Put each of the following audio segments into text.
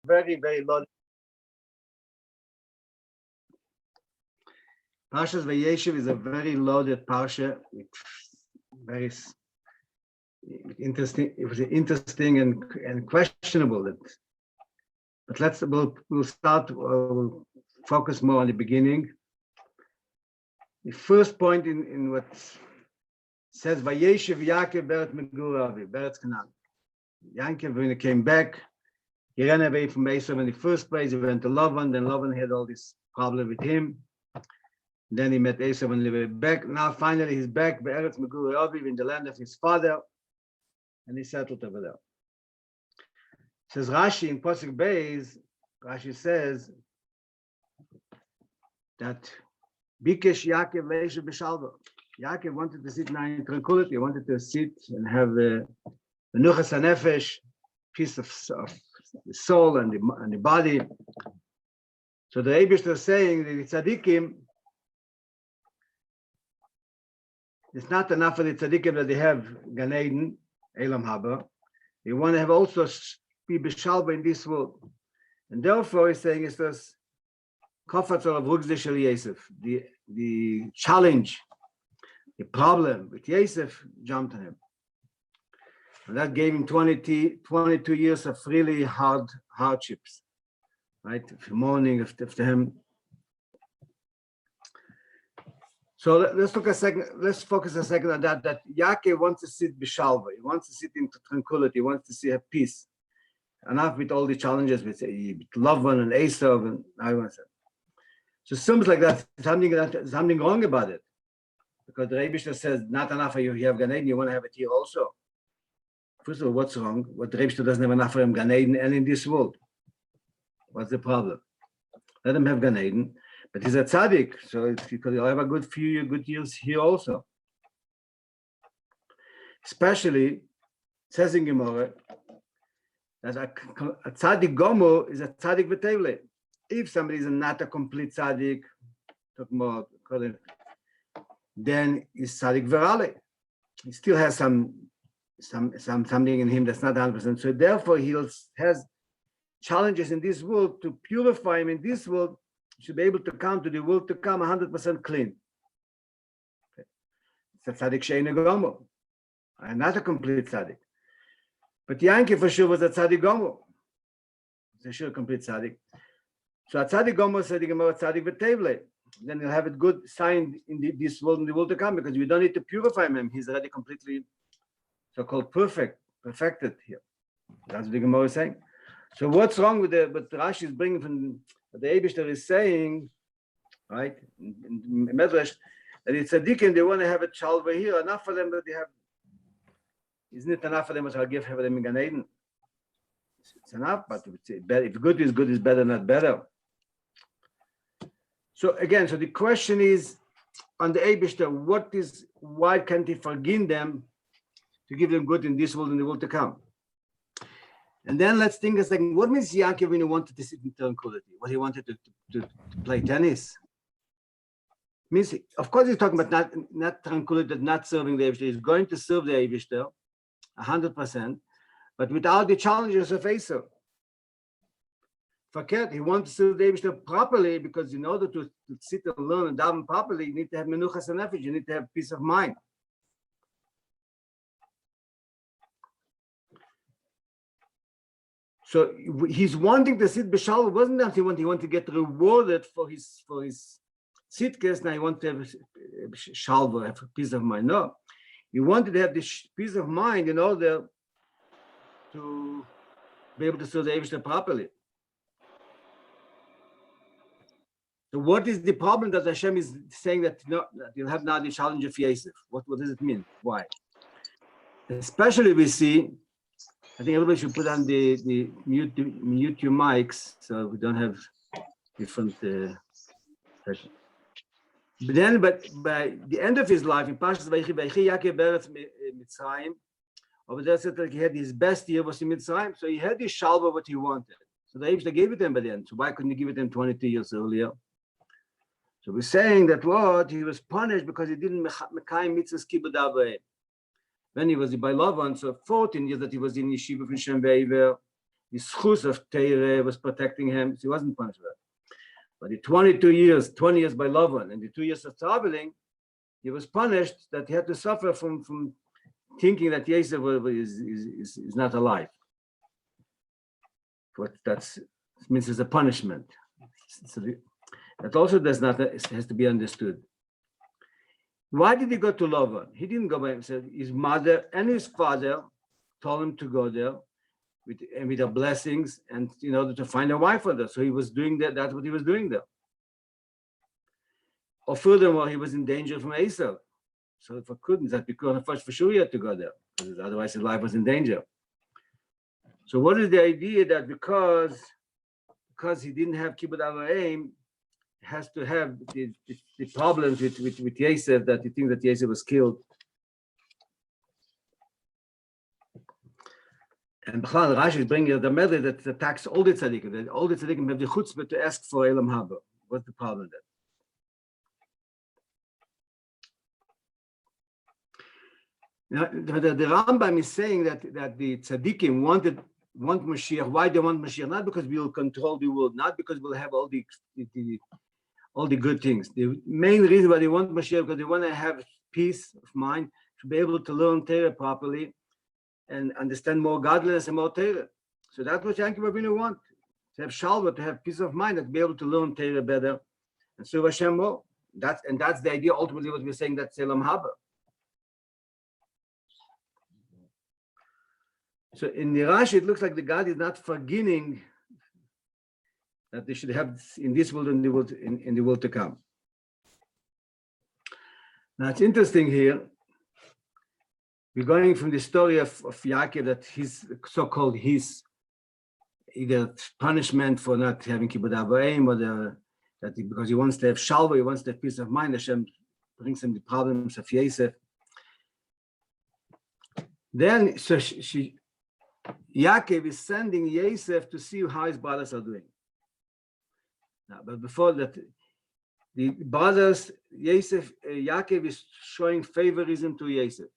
very, very loaded. Parshas Vayeishev is a very loaded parsha. Very interesting. It was interesting and questionable. But we'll start. We'll focus more on the beginning. The first point in what says Vayeishev Yaakov Beret Meguravi Beret Canaan. Yaakov, when he came back, he ran away from Esav in the first place. He went to Lavan. Then Lavan had all this problem with him. Then he met Esav and lived back. Now finally he's back, Beret Meguravi, in the land of his father, and he settled over there. Says Rashi in Pasuk Beis. Rashi says that Bikesh Yaakov Leisha B'Shalva. Yaakov wanted to sit now in tranquility. He wanted to sit and have the Menuchas HaNefesh, peace of the soul and the body. So the Eibishter is saying that the tzaddikim, it's not enough for the tzaddikim that they have Gan Eden, Elam Haba. They want to have also be B'Shalva in this world. And therefore he's saying it's this Kofatzer of Rugzeh Shel Yosef. The challenge, the problem with Yosef jumped on him. And that gave him 22 years of really hardships, right? Mourning after him. So let's focus a second on that Yaakov wants to sit b'shalva. He wants to sit in tranquility. He wants to see a peace. Enough with all the challenges with Lavan and Esav and I want to say. So seems like that something wrong about it. Because the Rabbi says, not enough for you have Gan Eden, you want to have it here also. First of all, what's wrong? What the Rabbi doesn't have enough for him Gan Eden and in this world. What's the problem? Let him have Gan Eden, but he's a tzaddik, so because he'll have a good years here also. Especially, it says in Gemara, that a tzaddik gomo is a tzaddik v'tevle. If somebody is not a complete tzaddik, then he's tzaddik v'rale. He still has something in him that's not 100%. So therefore, he has challenges in this world to purify him in this world. He should be able to come to the world to come 100% clean. Okay. It's a tzaddik she'eino gomo, and not a complete tzaddik. But Yankee for sure was a tzaddik gomo. It's a sure complete tzaddik. So a tzaddik gomo said the Gemara tzaddik v'tevle. Then he'll have it good signed in this world and the world to come, because we don't need to purify him. He's already completely so-called perfected here. That's what the Gemara is saying. So what's wrong with what Rashi is bringing from what the Eibishter is saying, right? In Medrash, that it's a tzaddikim, they want to have a chalva here, enough for them that they have. Isn't it enough for them as I'll give for them in Gan Eden? It's enough, but if good is better, not better. So again, so the question is on the Eibishter, why can't he forgive them to give them good in this world and the world to come? And then let's think a second, what means Yaakov when he wanted to sit in tranquility? What he wanted to play tennis? Means, of course, he's talking about not tranquility, not serving the Eibishter. He's going to serve the Eibishter 100%, but without the challenges of Esav. Forget, he wants to serve the Eibishter properly, because in order to sit and learn and daven properly, you need to have menuchas hanefesh, you need to have peace of mind. So he's wanting to sit b'shalva. Wasn't that he wanted to get rewarded for his sitkes? Now he wanted to have shalva, have peace of mind. No, he wanted to have this peace of mind in order to be able to serve the Eibishter properly. So what is the problem that Hashem is saying that that you'll have now the challenge of Yosef? What does it mean? Why? Especially we see, I think everybody should put on the mute your mics so we don't have different sessions. But by the end of his life, in Parshas Vayeishev Yaakov Beretz Mitzrayim, over there said that he had his best year was in Mitzrayim, so he had his shalva what he wanted. So the Eibishter gave it to him by the end. So why couldn't he give it to him 22 years earlier? So we're saying that he was punished because he didn't mekayim mitzvahs kibud avayim. When he was by Lavan, so 14 years that he was in yeshiva from Shem Ve'ever, the schus of Teire was protecting him, so he wasn't punished for that. But the 20 years by Lavan and the 2 years of traveling, he was punished that he had to suffer from thinking that Yosef is not alive. But that means it's a punishment. So that also has to be understood. Why did he go to Lavan? He didn't go by himself. His mother and his father told him to go there with their blessings and in order to find a wife for them. So he was doing that. That's what he was doing there. Or furthermore, he was in danger from Esau. So if I couldn't, that because first for sure he had to go there, because otherwise his life was in danger. So what is the idea that because he didn't have kibbutz avaim, has to have the problems with Yosef, that he thinks that Yosef was killed. And Rashi is bringing the method that attacks all the tzaddikim. That all the tzaddikim have the chutzpah to ask for Elam Haba. What's the problem there? Now, the Rambam is saying that the tzaddikim want Mashiach. Why they want Mashiach? Not because we will control the world, not because we'll have all the good things. The main reason why they want Mashiach because they want to have peace of mind, to be able to learn Torah properly and understand more godliness and more Torah. So that's what Yankee Rabbeinu want, to have shalva, to have peace of mind, and to be able to learn Torah better and serve Hashem more. That's the idea. Ultimately, what we're saying, that's Elam Haba. So in the Rashi, it looks like the God is not forgetting that they should have in this world and in the world to come. Now it's interesting here. We're going from the story of Yaakov, that his so-called either punishment for not having kibbutz avaim, or because he wants to have shalva, he wants to have peace of mind. Hashem brings him the problems of Yosef. Then Yaakov is sending Yosef to see how his brothers are doing. Now, but before that, the brothers, Yaakov is showing favorism to Yosef.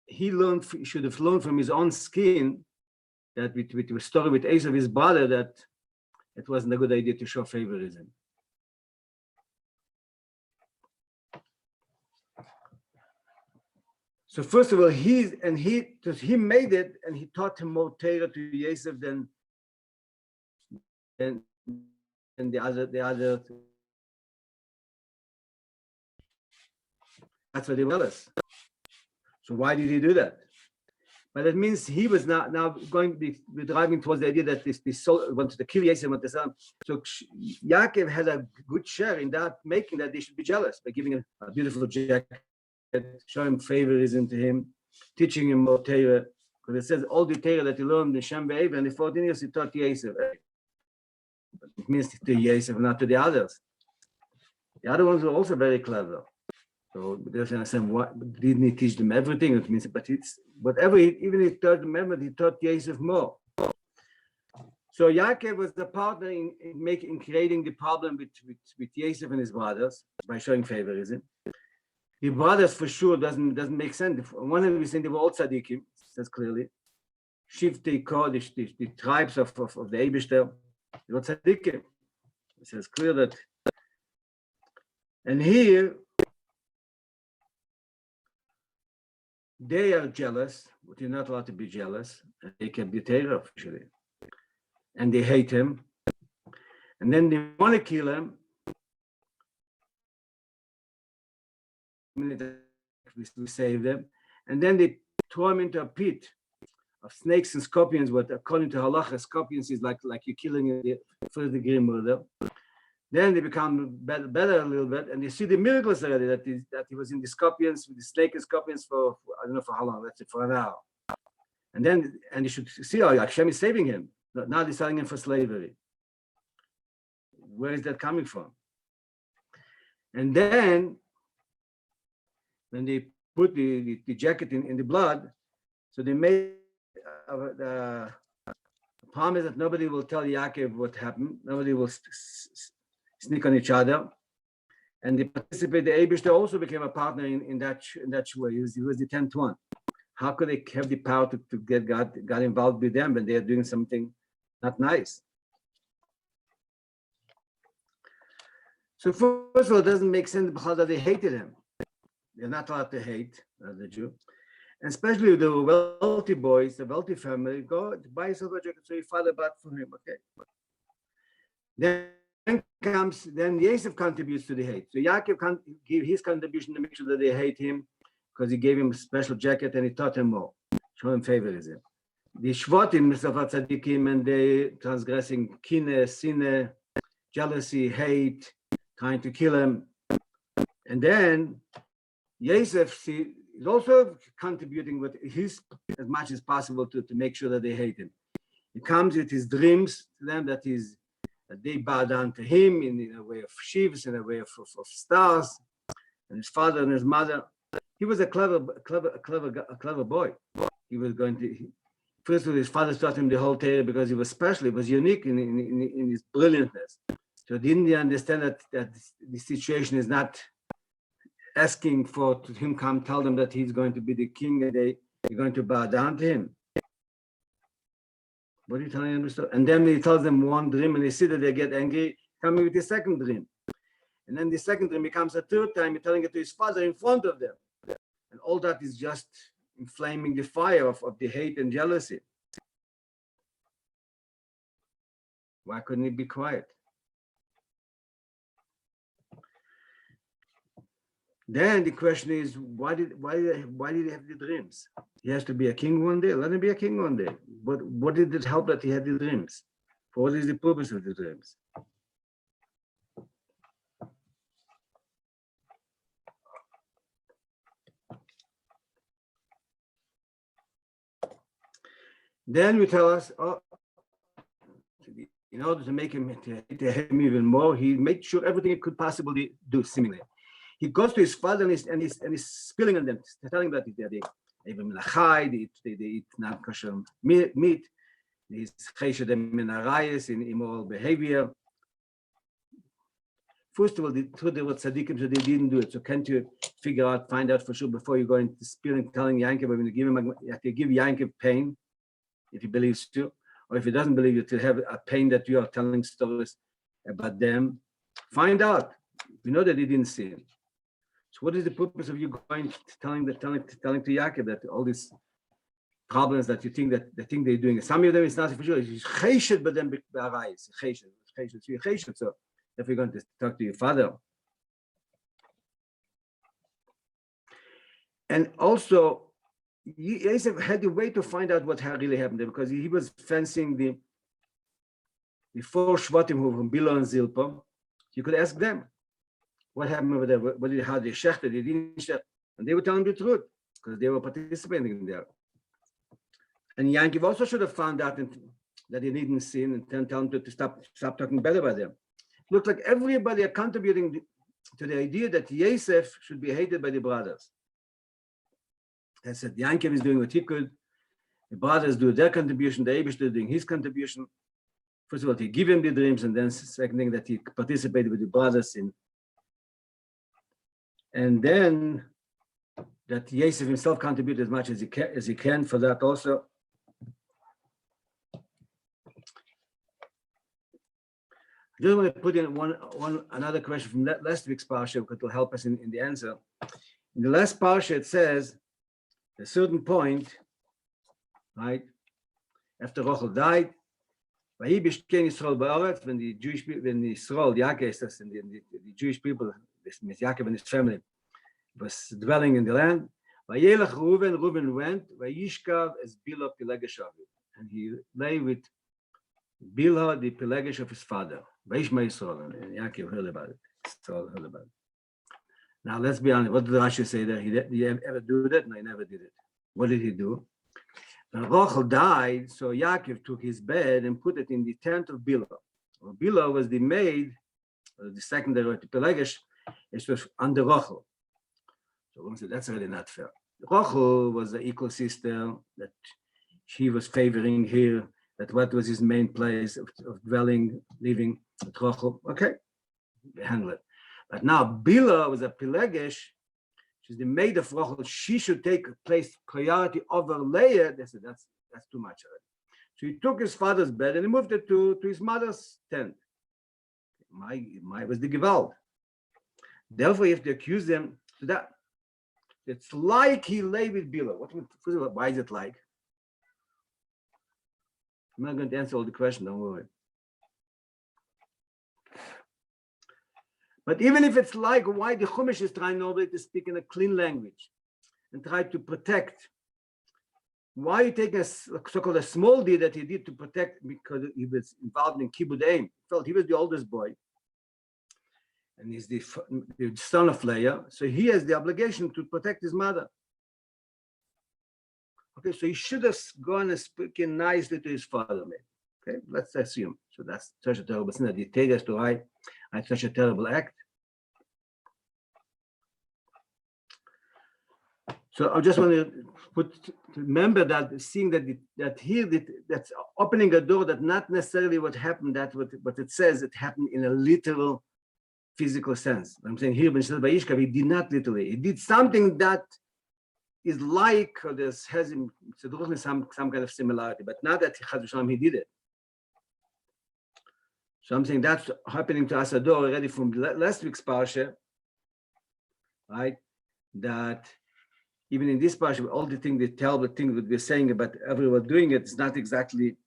He should have learned from his own skin that with the story with Esau, his brother, that it wasn't a good idea to show favorism. So first of all, he made it, and he taught him more Torah to Yosef than the other. That's what they tell us. So why did he do that? But it means he was now going to be driving towards the idea that this soul wanted to kill Yosef with the son. So Yaakov had a good share in that, making that they should be jealous by giving him a beautiful jacket, showing favorism to him, teaching him more Torah. Because it says all the Torah that he learned in Shem Ve'ev, and in 14 years he taught Yosef. It means to Yosef, not to the others. The other ones were also very clever. So they understand what didn't he teach them everything? It means, but it's whatever. Even he taught them everything, he taught Yosef more. So Yaakov was the partner in creating the problem with Yosef and his brothers by showing favorism. The brothers for sure doesn't make sense. One of them is saying they were all tzaddikim, says clearly. Shivtei Kor, the tribes of the Eibishter, they were tzaddikim. It says clear that. And here they are jealous, but you're not allowed to be jealous. And they can be Torah officially. And they hate him. And then they want to kill him. We save them. And then they throw him into a pit of snakes and scorpions, but according to halacha, scorpions is like you're killing a first degree murder. Then they become better a little bit, and you see the miracles already that he was in the scorpions, with the snake and scorpions for I don't know for how long, let's say for an hour. And you should see how Hashem is saving him. Now they're selling him for slavery. Where is that coming from? And then when they put the jacket in the blood, so they made the promise that nobody will tell Yaakov what happened. Nobody will sneak on each other, and they participated. The Eibishter also became a partner in that way. He was the 10th one. How could they have the power to get God involved with them when they are doing something not nice? So first of all, it doesn't make sense that they hated him. They're not allowed to hate the Jew. And especially the wealthy boys, the wealthy family, go buy yourself a jacket, so your father bought for him, okay? Then Vayeishev contributes to the hate. So Yaakov can give his contribution to make sure that they hate him because he gave him a special jacket and he taught him more, show him favoritism. The Shvatim, Misafat Tzadikim, and they transgressing kine, sine, jealousy, hate, trying to kill him. And then Vayeishev is also contributing with his as much as possible to make sure that they hate him. He comes with his dreams to them that they bow down to him in a way of sheaves, in a way of stars, and his father and his mother. He was a clever boy. He was going to. First of all, his father taught him the whole Torah because he was special. He was unique in his brilliantness. So didn't he understand that the situation is not asking for him come tell them that he's going to be the king and they're going to bow down to him? What are you telling them? And then he tells them one dream and they see that they get angry, coming with the second dream. And then the second dream becomes a third time, he's telling it to his father in front of them. And all that is just inflaming the fire of the hate and jealousy. Why couldn't he be quiet? Then the question is, why did he have the dreams? He has to be a king one day. Let him be a king one day. But what did it help that he had the dreams? For what is the purpose of the dreams? Then you tell us, in order to make him to hate him even more, he made sure everything he could possibly do, seemingly. He goes to his father and he's spilling on them, telling them that they eat non-kosher meat, he's chesed them in arayos, in immoral behavior. First of all, the truth there were tzaddikim, so they didn't do it. So can't you find out for sure before you go into spilling, telling Yankov, when you have to give Yankov pain, if he believes you, or if he doesn't believe you, to have a pain that you are telling stories about them. Find out. We know that he didn't see it. So what is the purpose of you going telling to Yaakov that all these problems that you think that they think they're doing? Some of them is not for sure. It's chesed, but then b'arayos. Chesed. So if you're going to talk to your father, and also Vayeishev had a way to find out what really happened there, because he was fencing the four Shvatim who from Bila and Zilpa. You could ask them what happened over there, how they shechted, they didn't shecht, and they were telling the truth because they were participating in there. And Yankov also should have found out that he didn't sin and then tell him to stop talking bad about them. It looked like everybody are contributing to the idea that Vayeishev should be hated by the brothers. I said Yankov is doing what he could, the brothers do their contribution, the Eibushter is doing his contribution. First of all, he give him the dreams, and then second thing that he participated with the brothers in. And then that Vayeishev himself contributed as much as he can for that also. I just want to put in another question from last week's Parsha, because it will help us in the answer. In the last Parsha, it says, at a certain point, right, after Rachel died, when the Jewish people, when Israel, Yaakov, and the Jewish people, Yaakov and his family, was dwelling in the land, Reuven went, Vayishkav as Bilhah Pilegesh Aviv, and he lay with Bilhah, the Pilegesh of his father. Vayishma Yisrael, and Yaakov heard about it. Israel heard about it. Now let's be honest. What did Rashi say there? Did he ever do that? No, he never did it. What did he do? When Rachel died, so Yaakov took his bed and put it in the tent of Bilhah. Well, Bilhah was the maid, the secondary to Pilegesh. It was under Rachel. So we said that's really not fair. Rachel was the equal sister that she was favoring here. That what was his main place of dwelling, living at Rachel. Okay, we handle it. But now Bilhah was a Pilegesh. she's the maid of Rachel, she should take place priority over Leah. They said that's too much already. So he took his father's bed and he moved it to his mother's tent. My was the Gewalt. Therefore, you have to accuse them to that. It's like he lay with Bila. Why is it like? I'm not going to answer all the questions, don't worry. But even if it's like, why the Chumash is trying nobody to speak in a clean language and try to protect. Why are you taking a so-called a small deed that he did to protect because he was involved in Kibbud Aim? Felt he was the oldest boy. And he's the son of Leah. So he has the obligation to protect his mother. Okay, so he should have gone and spoken nicely to his father, maybe. Okay, let's assume. So that's such a terrible sin that he takes us to hide such a terrible act. So I just want to remember that seeing that here that's opening a door that not necessarily what happened, that what it says it happened in a literal physical sense. I'm saying here when it says Vayeishev, he did not literally. He did something that is like or there's has some kind of similarity, but not that he did it. So I'm saying that's happening to us already from last week's Parsha, right? That even in this Parsha, all the things, the terrible things that we're saying about everyone doing it, it's not exactly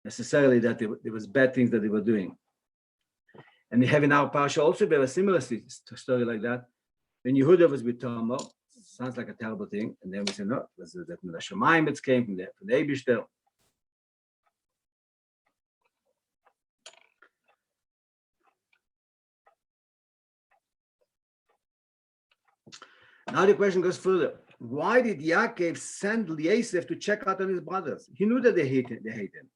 necessarily that there was bad things that they were doing. And we have in our Parsha also, we have a similar story like that. When Yehuda was with Tamar, sounds like a terrible thing. And then we say, no, it was that the Shemaim it came from the Eibishter. Now the question goes further. Why did Yaakov send Vayeishev to check out on his brothers? He knew that they hate him.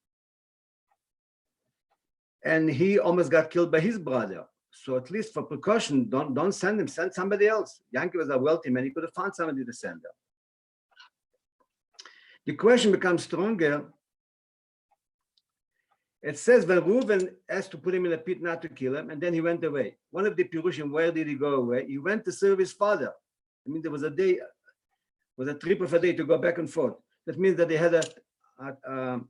And he almost got killed by his brother. So at least for precaution, don't send him, send somebody else. Yaakov was a wealthy man, he could have found somebody to send him. The question becomes stronger. It says when Reuven asked to put him in a pit not to kill him, and then he went away. One of the Pirushim, where did he go away? He went to serve his father. I mean, there was a trip of a day to go back and forth. That means that they had an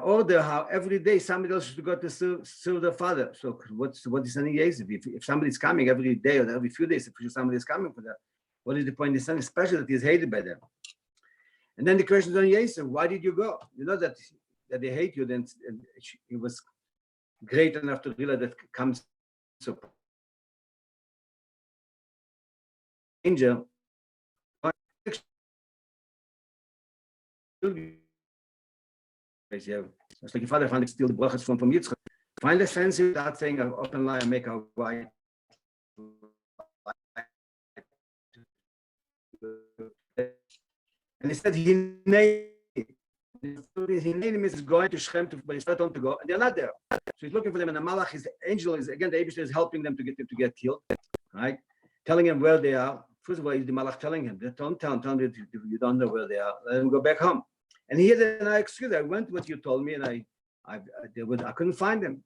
order how every day somebody else should go to serve their father. So what is sending Vayeishev? If somebody's coming every day or every few days, if somebody is coming for that, what is the point in sending, especially that he's hated by them? And then the question is on Vayeishev, why did you go? You know that they hate you, then it was great enough to realize that comes so danger. It's like your father found steal the brachas from Yitzchak. Find a fancy without saying an open lie and make a white. And he said he named him is going to Shem but he's not on to go, and they're not there. So he's looking for them, and the Malach, his angel, is again the Eibishter is helping them to get killed, right? Telling him where they are. First of all, is the Malach telling him, don't tell him that you don't know where they are. Let him go back home. And he had an excuse. I went what you told me, and I couldn't find them.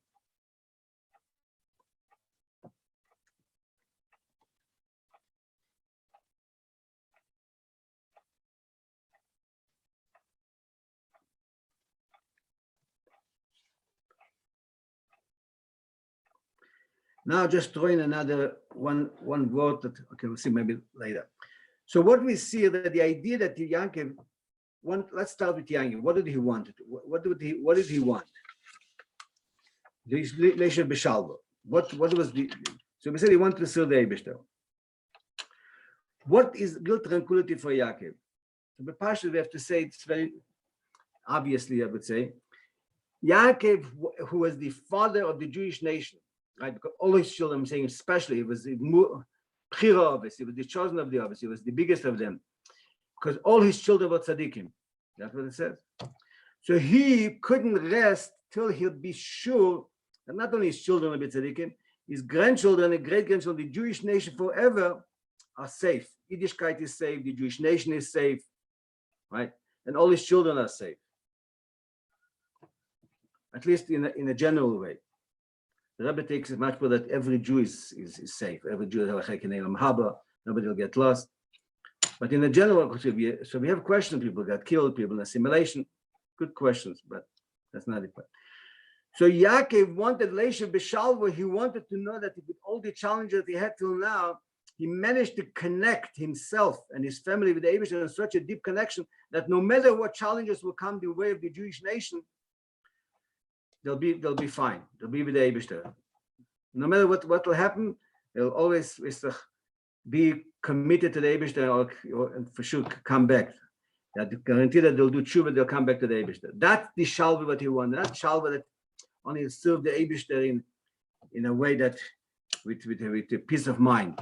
Now just throw in another one word that we'll see maybe later. So what we see that the idea that the Yaakov let's start with Yaakov. What did he want? What did he want? What was the? So we said he wanted to serve the Eibishter. What is real tranquility for Yaakov? So the Parshas we have to say it's very obviously, I would say, Yaakov, who was the father of the Jewish nation, right? Because all his children, I'm saying especially, it was the Bchira Ovis, he was the chosen of the Ovis, he was the biggest of them, because all his children were tzaddikim. That's what it says. So he couldn't rest till he'll be sure that not only his children will be tzaddikim, his grandchildren and great-grandchildren, the Jewish nation forever are safe. Yiddishkeit is safe, the Jewish nation is safe, right? And all his children are safe. At least in a general way. The Rabbi takes it much more that every Jew is safe. Every Jew is nobody will get lost. But in the general, so we have questions. People got killed, people in assimilation. Good questions, but that's not it. So Yaakov wanted Leisha B'Shalva. He wanted to know that with all the challenges that he had till now, he managed to connect himself and his family with the Eibishter in such a deep connection that no matter what challenges will come the way of the Jewish nation, they'll be fine. They'll be with the Eibishter. No matter what will happen, they'll always be committed to the Eibishter or for sure come back. That guarantee that they'll do tshuva, they'll come back to the Eibishter. That's the shalva what he wanted. Not shalva that only serve the Eibishter in a way that with a peace of mind.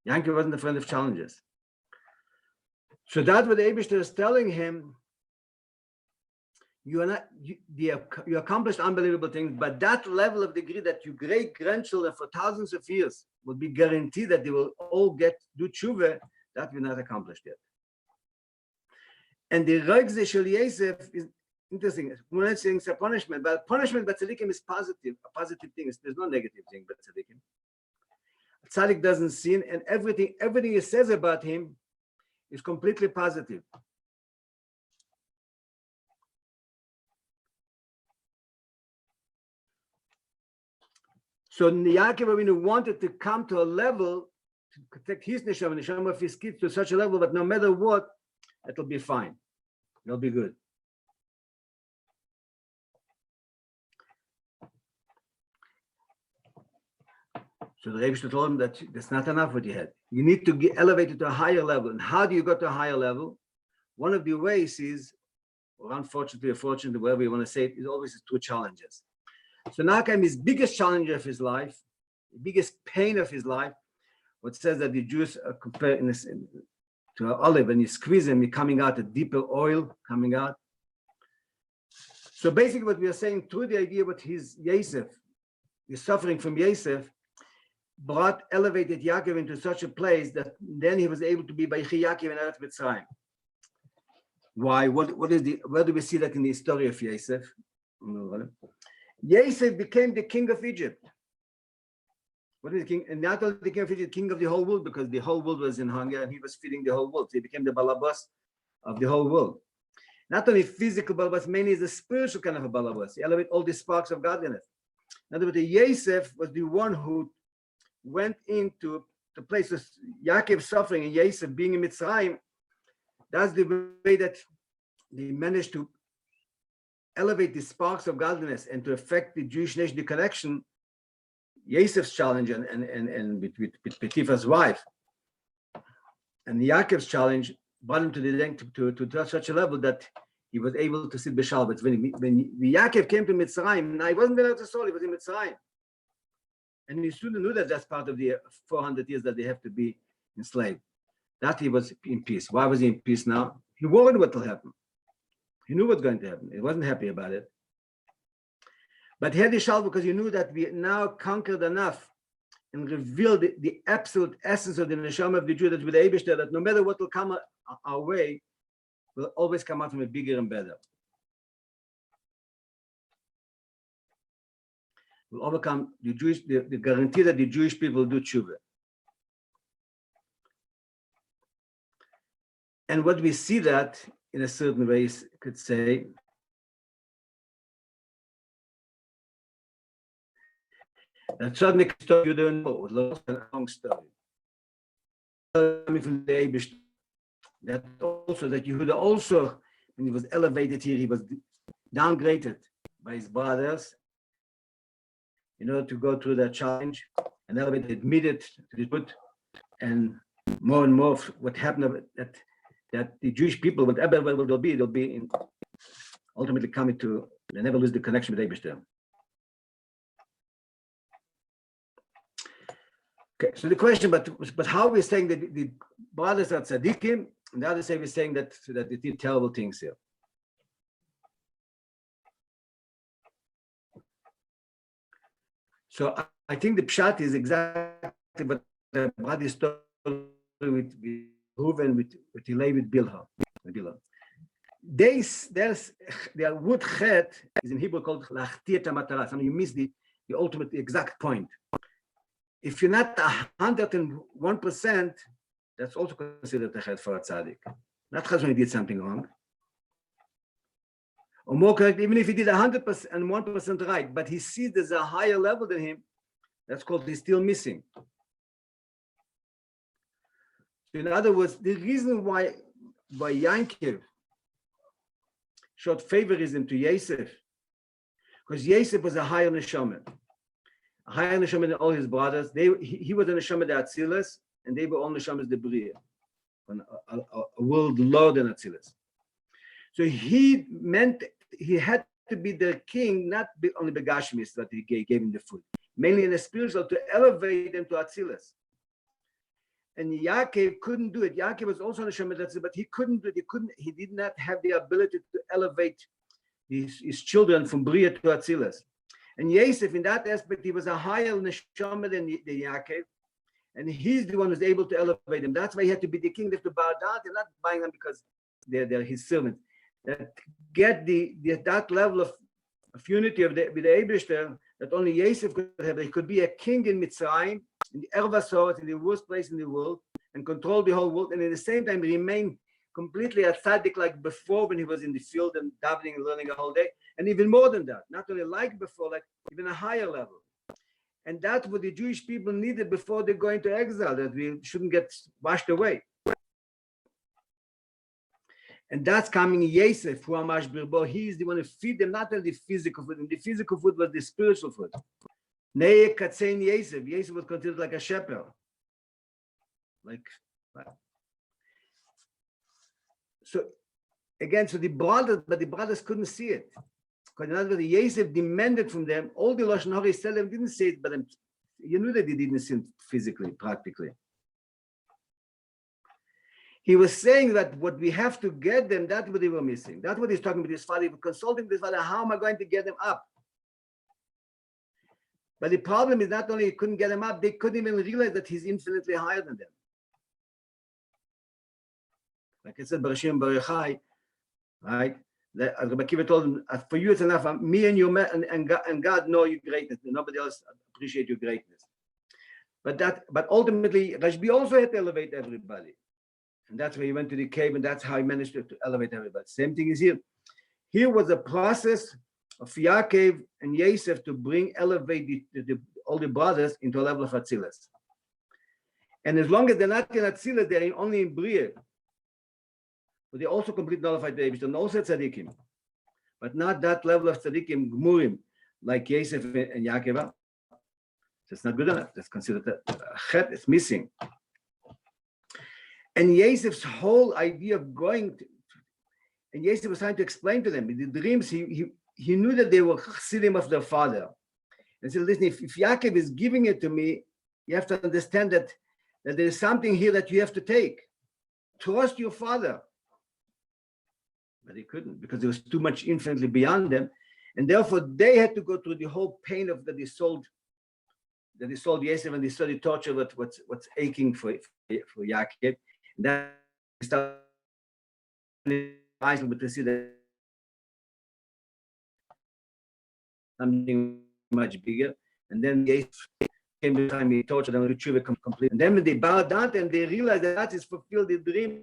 Yankee wasn't a friend of challenges. So that's what the Eibishter is telling him. You accomplished unbelievable things, but that level of degree that your great grandchildren for thousands of years will be guaranteed that they will all do tshuva, that we're not accomplished yet. And the Regze Shel Yosef is interesting. We're not saying it's a punishment, but punishment by tzaddikim is positive. A positive thing. There's no negative thing by tzaddikim. Tzaddik doesn't sin, and everything he says about him is completely positive. So Yaakov Avinu wanted to come to a level to protect his neshama, neshama of his kids to such a level that no matter what, it'll be fine. It'll be good. So the Rebbe told him that that's not enough what you had. You need to get elevated to a higher level. And how do you go to a higher level? One of the ways is, or unfortunately or fortunately, whatever you want to say it, is always through challenges. So Naakam, his biggest challenge of his life, the biggest pain of his life, what says that the Jews are compared to an olive, and you squeeze them, you're coming out a deeper oil coming out. So basically what we are saying through the idea what his Yosef, the suffering from Yosef, elevated Yaakov into such a place that then he was able to be Vayeishev Yaakov in Eretz Mitzrayim. Why? Where do we see that in the story of Yosef? Yosef became the king of Egypt. What is the king? And not only the king of Egypt, king of the whole world, because the whole world was in hunger and he was feeding the whole world. So he became the balabas of the whole world. Not only physical balabas, mainly is a spiritual kind of a balabas. He elevated all the sparks of godliness. In other words, Yosef was the one who went into the place of Yaakov suffering and Yosef being in Mitzrayim. That's the way that they managed to elevate the sparks of godliness and to affect the Jewish nation, the connection. Yosef's challenge and with Petifa's wife and Yaakov's challenge brought him to such a level that he was able to sit b'shal. But when Yaakov came to Mitzrayim, now he wasn't there to soul, he was in Mitzrayim. And he soon knew that that's part of the 400 years that they have to be enslaved. That he was in peace. Why was he in peace now? He worried what will happen. He knew what's going to happen. He wasn't happy about it. But he had the shal because he knew that we now conquered enough and revealed the absolute essence of the neshama of the Jew, that with the Eibishter, that no matter what will come our way, will always come out from it bigger and better. Will overcome the guarantee that the Jewish people do tshuva. And what we see that in a certain way, could say, that suddenly you don't know, it was a long story. From the Eibishter, that also that Yehuda also, when he was elevated here, he was downgraded by his brothers in order to go through that challenge and elevated, admitted to the truth, and more what happened that the Jewish people, whatever they'll be ultimately coming to, they never lose the connection with Eibishter. Okay, so the question, but how we're saying that the brothers are tzaddikim, and the other side we're saying that they did terrible things here. So I think the pshat is exactly what the brother story with Reuven, with Hillel, with Bilhah. their wood chet is in Hebrew called lachtir matara. Something you miss the ultimate, the exact point. If you're not 101%, that's also considered a chet for a tzaddik. Not when he did something wrong. Or more correct, even if he did 100% and 1% right, but he sees there's a higher level than him, that's called he's still missing. In other words, the reason why Yankov showed favorism to Vayeishev, because Vayeishev was a higher neshama than all his brothers. He was a neshama the Atzilus, and they were all neshamas the Bria, a world lower than Atzilus. So he meant he had to be the king, not only begashmis that he gave him the food, mainly in the spiritual, to elevate them to Atzilus. And Yaakov couldn't do it. Yaakov was also on the Shemitah, but he couldn't do it. He did not have the ability to elevate his children from Bria to Atzilus. And Vayeishev, in that aspect, he was a higher neshama than Yaakov, and he's the one who's able to elevate them. That's why he had to be the king. They have to bow down. They're not buying them because they're his servants. That get that level of unity with the Eibishter that only Vayeishev could have. He could be a king in Mitzrayim, in the Ervasot, in the worst place in the world, and control the whole world, and at the same time remain completely a tzaddik like before when he was in the field and davening and learning a whole day, and even more than that, not only like before, like even a higher level. And that's what the Jewish people needed before they go into exile, that we shouldn't get washed away. And that's coming Vayeishev, who Amash Birbo, he is the one who feed them, not only the physical food, and the physical food was the spiritual food. Nei Katzein Vayeishev. Vayeishev was considered like a shepherd. So again, so the brothers couldn't see it. Because in other words, Vayeishev demanded from them, all the Lashon Hara said them didn't say it, but you knew that they didn't see it physically, practically. He was saying that what we have to get them, that's what they were missing. That's what he's talking with his father. He was consulting with his father, how am I going to get them up? But the problem is not only he couldn't get them up, they couldn't even realize that he's infinitely higher than them. Like I said, Barashim Barachai, right? Rabbi Kiva told him, for you it's enough. Me and you and God know your greatness. Nobody else appreciate your greatness. But ultimately, Rashbi also had to elevate everybody. And that's why he went to the cave, and that's how he managed to elevate everybody. Same thing is here. Here was a process of Yaakov and Vayeishev to elevate all the brothers into a level of Atzilus. And as long as they're not in Atzilus, they're only in Bria. But they also completely nullified the Eibishter, and also tzaddikim. But not that level of tzaddikim, gmurim, like Vayeishev and Yaakov. That's not good enough. That's considered a chet, it's missing. And Vayeishev's whole idea of going to, and Vayeishev was trying to explain to them, the dreams, he knew that they were chassidim of their father. And said, listen, if Yaakov is giving it to me, you have to understand that there is something here that you have to take. Trust your father. But they couldn't, because there was too much infinitely beyond them. And therefore, they had to go through the whole pain of that they sold Vayeishev, and they saw the torture of what's aching for Yaakov. And that started to see that something much bigger. And then Vayeishev came the time he tortured them, retrieved it completely. And then when they bowed down and they realized that is fulfilled the dream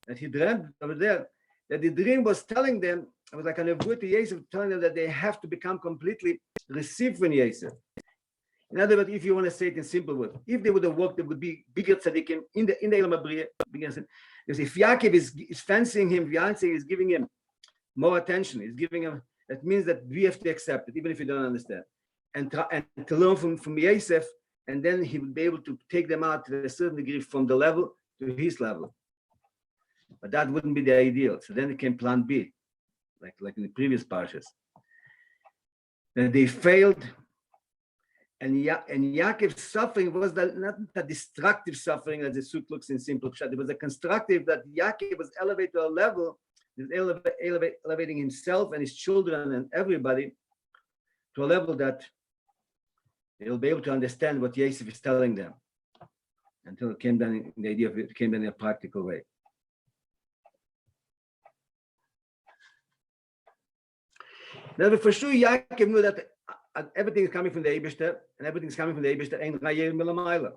that he dreamt over there, that the dream was telling them, it was like an avut to Vayeishev, telling them that they have to become completely received from Vayeishev. In other words, if you want to say it in simple words, if they would have worked, there would be bigger tzaddikim in the Elam Abriya. Because if Yaakov is fancying him, Yaakov is giving him more attention, he's giving him, that means that we have to accept it, even if you don't understand. And to learn from Vayeishev, and then he would be able to take them out to a certain degree from the level to his level. But that wouldn't be the ideal. So then it came plan B, like in the previous Parshas. Then they failed. And Yaakov's suffering was not a destructive suffering as the suit looks in simple pshat. It was a constructive that Yaakov was elevated to a level, elevating himself and his children and everybody to a level that they'll be able to understand what Vayeishev is telling them, until it came down in the idea of it came down in a practical way. Now, for sure, Yaakov knew that everything is coming from the Eibishter, and everything is coming from the Eibishter. Ein Rayel Milamayla.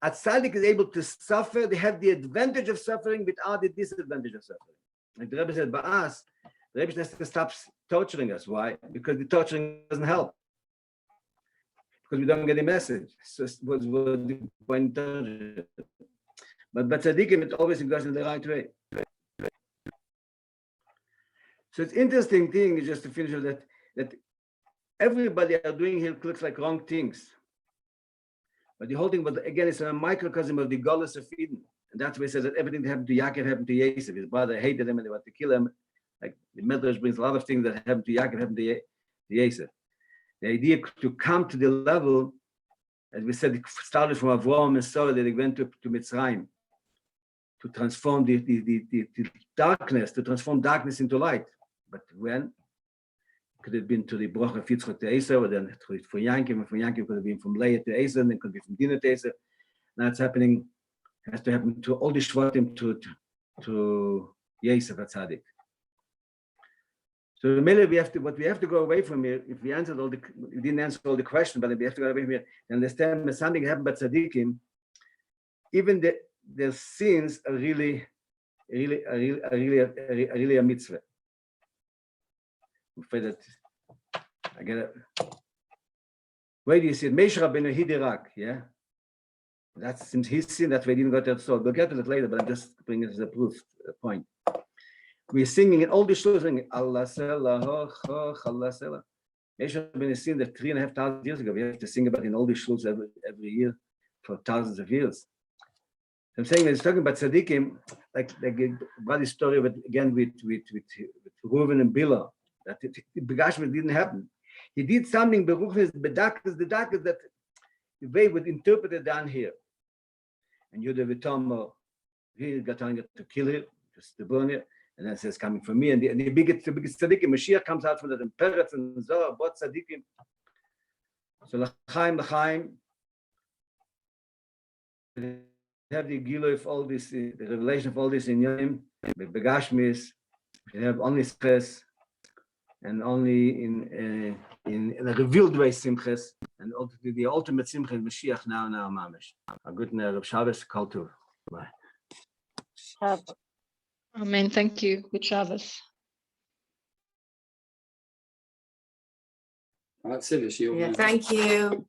A tzaddik is able to suffer. They have the advantage of suffering without the disadvantage of suffering. Like the Rabbi said, Ba'as, the Rebbe has to stop torturing us. Why? Because the torturing doesn't help. Because we don't get the message. So what's the point? But tzaddikim, it always goes in the right way. So it's interesting thing is just to finish with that everybody are doing here looks like wrong things. But the whole thing, but again, it's a microcosm of the Golus of Eden. And that's why it says that everything that happened to Yaakov happened to Yosef. His brother hated him and they wanted to kill him. Like the Medrash brings a lot of things that happened to Yaakov happened to Yosef. The idea to come to the level, as we said, it started from Avraham and Sarah, that they went to Mitzrayim to transform the darkness, to transform darkness into light. But when? Could have been to the Broch of Yitzchak to Esau, or then for Yankov, and from Yankov could have been from Leah to Esau, and it could be from Dinah to Esau. Now it's happening, has to happen to all the Shvatim to Yosef HaTzadik. So really we have to, what we have to go away from here, if we didn't answer all the questions, but we have to go away from here and understand that something happened by Tzadikim, even their sins are really a mitzvah. I'm afraid that I get it. Where do you see it? Moshe Rabbeinu Hidirak, yeah? That's since his sin that we didn't go to that soul. We'll get to that later, but I'm just bringing it as a proof, a point. We're singing in all the shuls, singing Allah Selah, Allah Selah. Moshe Rabbeinu sin that 3,500 years ago. We have to sing about in all the shuls every year for thousands of years. I'm saying that it's talking about tzaddikim, like about the story, but again with Reuven and Bilah. That Begashmet didn't happen. He did something, the dark is that the way would interpret it down here. And Yehuda V'Tomer, he got telling it to kill it, just to burn it, and then it says coming from me. And the biggest tzaddikim, Mashiach comes out from that, and Peretz and Zohar, both tzaddikim. So L'chaim, have the Gilo of all this, the revelation of all this in Yom, Begashmis, we have only stress. And only in a revealed way simches, and the ultimate simcha is Mashiach now mamish. A good night of Shabbos, kol tov. Bye. Amen. Thank you. Good Shabbos. All right, Sivish, you. Yeah, thank you.